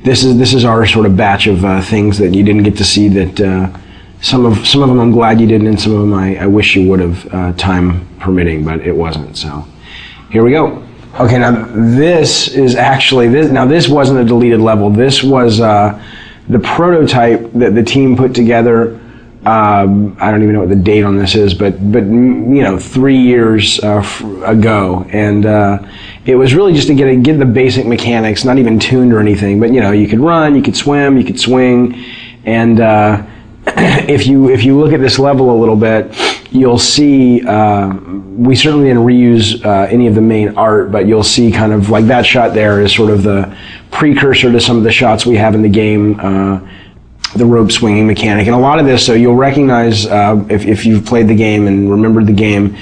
this is our sort of batch of things that you didn't get to see. That some of them I'm glad you didn't, and some of them I wish you would have, time permitting, but it wasn't. So here we go. Okay, now this is actually this. Now this wasn't a deleted level. This was the prototype that the team put together. I don't even know what the date on this is, but 3 years ago, and it was really just to get the basic mechanics, not even tuned or anything, but you could run, you could swim, you could swing, and if you look at this level a little bit, you'll see we certainly didn't reuse any of the main art, but you'll see kind of like that shot there is sort of the precursor to some of the shots we have in the game. The rope swinging mechanic, and a lot of this, so you'll recognize if you've played the game and remembered the game,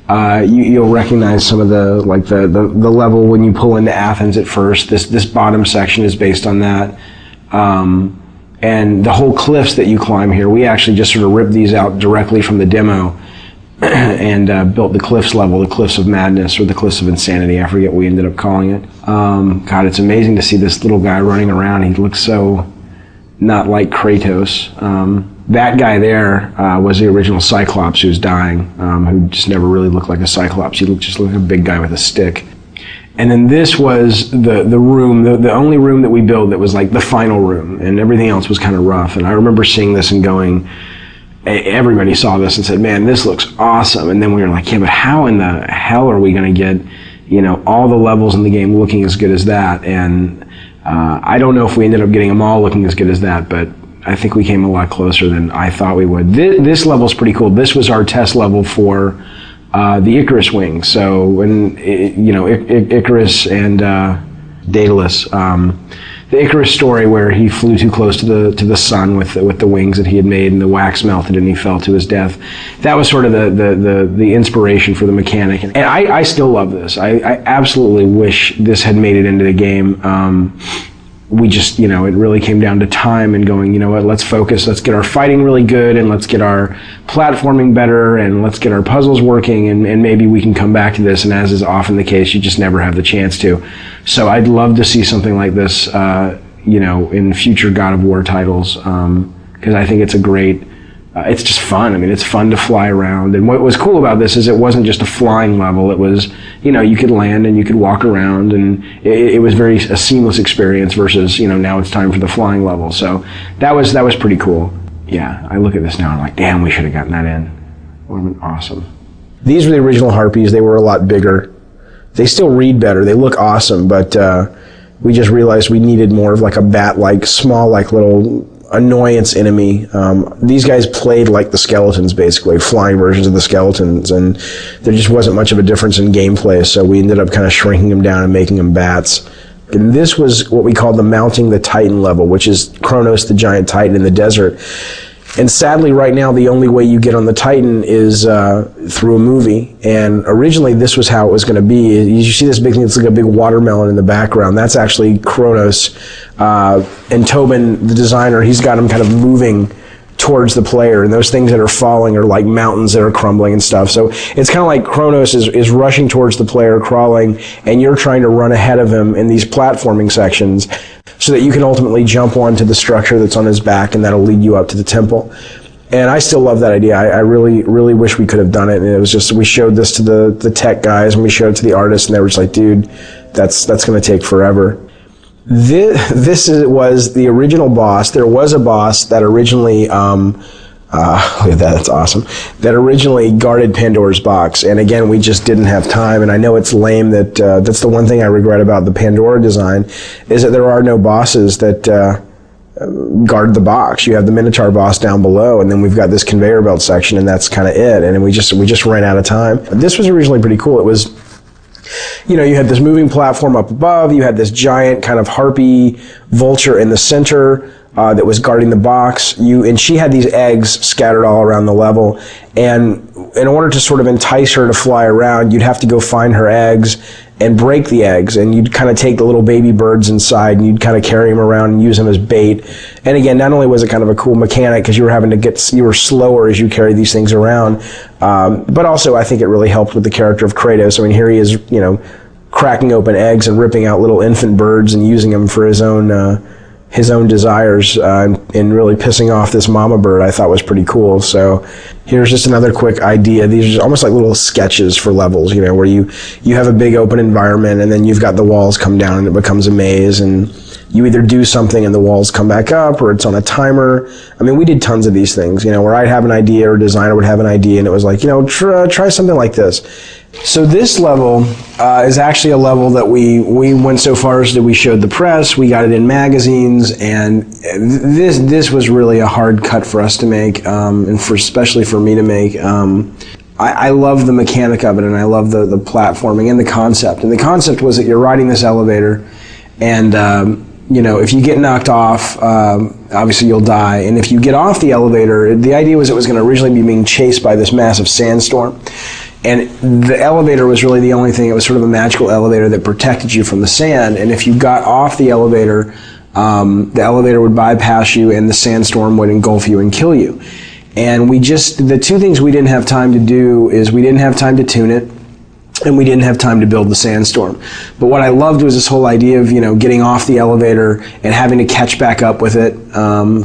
you'll recognize some of the level when you pull into Athens at first. This bottom section is based on that, and the whole cliffs that you climb here, we actually just sort of ripped these out directly from the demo and built the cliffs level, the Cliffs of Madness or the Cliffs of Insanity. I forget what we ended up calling it. God, it's amazing to see this little guy running around. He looks so not like Kratos. That guy there was the original Cyclops who's dying, who just never really looked like a Cyclops. He just looked like a big guy with a stick. And then this was the room, the only room that we built that was like the final room, and everything else was kind of rough. And I remember seeing this and going, everybody saw this and said, man, this looks awesome. And then we were like, yeah, but how in the hell are we going to get, all the levels in the game looking as good as that? And I don't know if we ended up getting them all looking as good as that, but I think we came a lot closer than I thought we would. This level's pretty cool. This was our test level for the Icarus wing. So when Icarus and Daedalus, the Icarus story where he flew too close to the sun with the wings that he had made, and the wax melted and he fell to his death. That was sort of the inspiration for the mechanic. And I still love this. I absolutely wish this had made it into the game. We just, it really came down to time and going, let's focus, let's get our fighting really good, and let's get our platforming better, and let's get our puzzles working, and maybe we can come back to this. And as is often the case, you just never have the chance to. So I'd love to see something like this, in future God of War titles, because I think it's a great, it's just fun. I mean, it's fun to fly around. And what was cool about this is it wasn't just a flying level. It was, you could land and you could walk around, and it was a seamless experience versus, now it's time for the flying level. So that was pretty cool. Yeah, I look at this now and I'm like, damn, we should have gotten that in. Would have been awesome. These were the original Harpies. They were a lot bigger. They still read better. They look awesome, but we just realized we needed more of like a bat-like, small, like little annoyance enemy. These guys played like the skeletons, basically, flying versions of the skeletons, and there just wasn't much of a difference in gameplay, so we ended up kind of shrinking them down and making them bats. And this was what we called the Mounting the Titan level, which is Kronos, the giant titan in the desert. And sadly, right now, the only way you get on the Titan is through a movie. And originally, this was how it was going to be. You see this big thing, it's like a big watermelon in the background. That's actually Kronos. And Tobin, the designer, he's got him kind of moving towards the player. And those things that are falling are like mountains that are crumbling and stuff. So it's kind of like Kronos is rushing towards the player, crawling, and you're trying to run ahead of him in these platforming sections, so that you can ultimately jump onto the structure that's on his back, and that'll lead you up to the temple. And I still love that idea. I really, really wish we could have done it. And it was just, we showed this to the tech guys, and we showed it to the artists, and they were just like, dude, that's going to take forever. This was the original boss. There was a boss that originally, look at that, that's awesome, that originally guarded Pandora's box. And again, we just didn't have time. And I know it's lame that that's the one thing I regret about the Pandora design, is that there are no bosses that guard the box. You have the Minotaur boss down below, and then we've got this conveyor belt section, and that's kind of it. And we just ran out of time. This was originally pretty cool. It was, you had this moving platform up above, you had this giant kind of harpy vulture in the center that was guarding the box. And she had these eggs scattered all around the level, and in order to sort of entice her to fly around, you'd have to go find her eggs and break the eggs, and you'd kind of take the little baby birds inside, and you'd kind of carry them around and use them as bait. And again, not only was it kind of a cool mechanic because you were slower as you carried these things around, but also I think it really helped with the character of Kratos. I mean, here he is, cracking open eggs and ripping out little infant birds and using them for his own his own desires and really pissing off this mama bird, I thought was pretty cool. So here's just another quick idea. These are almost like little sketches for levels, you know, where you have a big open environment and then you've got the walls come down and it becomes a maze, and you either do something and the walls come back up, or it's on a timer. I mean, we did tons of these things, you know, where I'd have an idea or a designer would have an idea and it was like, you know, try something like this. So this level is actually a level that we went so far as that we showed the press, we got it in magazines, and this was really a hard cut for us to make, and especially for me to make. I love the mechanic of it, and I love the platforming and the concept. And the concept was that you're riding this elevator, and you know, if you get knocked off, obviously you'll die. And if you get off the elevator, the idea was it was going to originally be being chased by this massive sandstorm. And the elevator was really the only thing. It was sort of a magical elevator that protected you from the sand. And if you got off the elevator would bypass you and the sandstorm would engulf you and kill you. And the two things we didn't have time to do is we didn't have time to tune it, and we didn't have time to build the sandstorm. But what I loved was this whole idea of, you know, getting off the elevator and having to catch back up with it.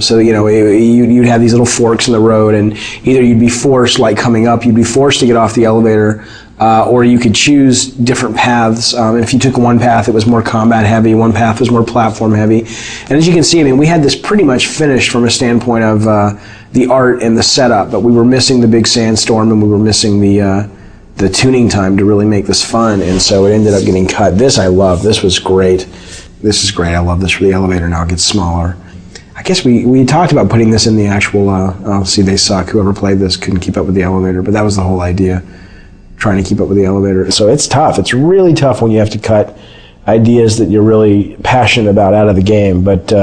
So, you know, you'd have these little forks in the road, and either you'd be forced, like coming up, you'd be forced to get off the elevator, or you could choose different paths. And if you took one path, it was more combat heavy, one path was more platform heavy. And as you can see, I mean, we had this pretty much finished from a standpoint of the art and the setup, but we were missing the big sandstorm, and we were missing the tuning time to really make this fun, and so it ended up getting cut. This I love. This was great. This is great. I love this for the elevator. Now it gets smaller. I guess we talked about putting this in the actual, see, they suck. Whoever played this couldn't keep up with the elevator, but that was the whole idea, trying to keep up with the elevator. So it's tough. It's really tough when you have to cut ideas that you're really passionate about out of the game, but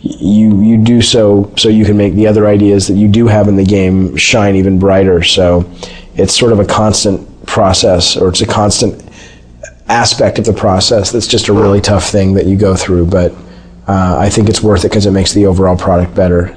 you do so you can make the other ideas that you do have in the game shine even brighter. So it's sort of a constant process, or it's a constant aspect of the process that's just a really tough thing that you go through, but I think it's worth it because it makes the overall product better.